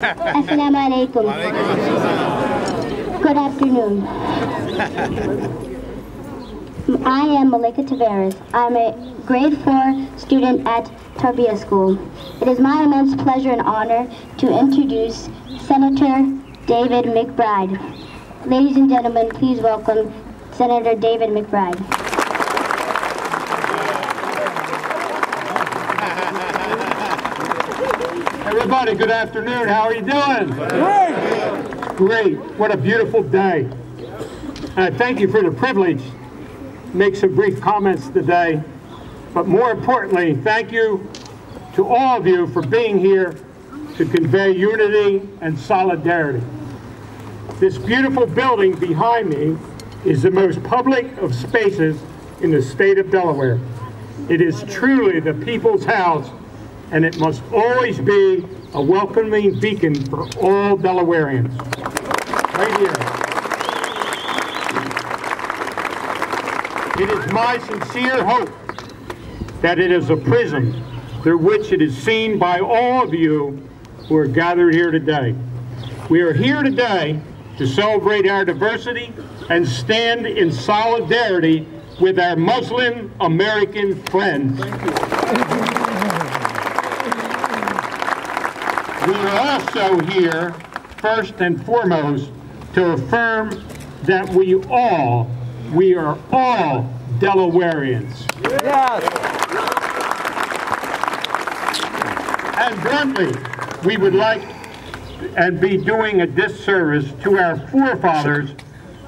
Assalamu alaikum. Good afternoon. I am Malika Tavares. I'm a grade 4 student at Tarbiyah School. It is my immense pleasure and honor to introduce Senator David McBride. Ladies and gentlemen, please welcome Senator David McBride. Everybody, good afternoon. How are you doing? Great. What a beautiful day. Thank you for the privilege to make some brief comments today. But more importantly, thank you to all of you for being here to convey unity and solidarity. This beautiful building behind me is the most public of spaces in the state of Delaware. It is truly the people's house, and it must always be a welcoming beacon for all Delawareans. Right here. It is my sincere hope that it is a prism through which it is seen by all of you who are gathered here today. We are here today to celebrate our diversity and stand in solidarity with our Muslim American friends. We are also here, first and foremost, to affirm that we are all Delawareans. Yes. And bluntly, we would like and be doing a disservice to our forefathers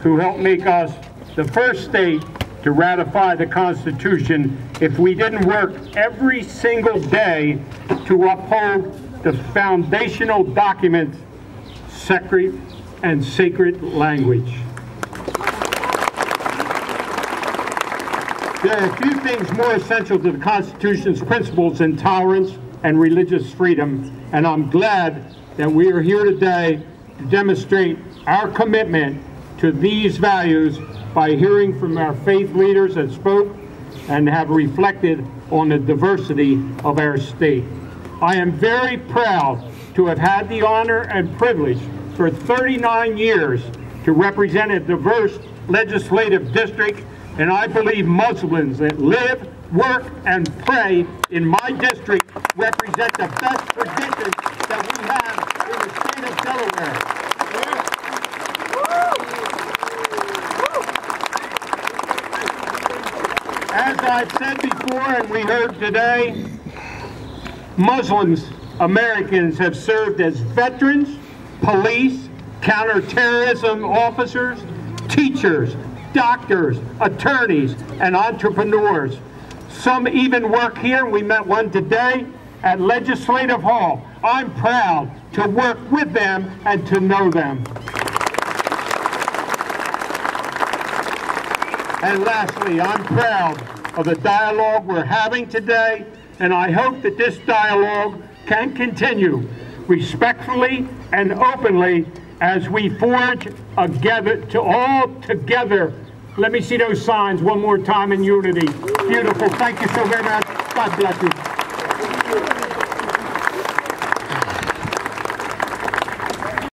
who helped make us the first state to ratify the Constitution if we didn't work every single day to uphold the foundational document's sacred language. There are a few things more essential to the Constitution's principles than tolerance and religious freedom, and I'm glad that we are here today to demonstrate our commitment to these values by hearing from our faith leaders that spoke and have reflected on the diversity of our state. I am very proud to have had the honor and privilege for 39 years to represent a diverse legislative district, and I believe Muslims that live, work, and pray in my district represent the best traditions that we have in the state of Delaware. As I've said before and we heard today, Muslims, Americans have served as veterans, police, counterterrorism officers, teachers, doctors, attorneys, and entrepreneurs. Some even work here, we met one today, at Legislative Hall. I'm proud to work with them and to know them. And lastly, I'm proud of the dialogue we're having today, and I hope that this dialogue can continue respectfully and openly as we forge all together. Let me see those signs one more time in unity. Beautiful. Thank you so very much. God bless you.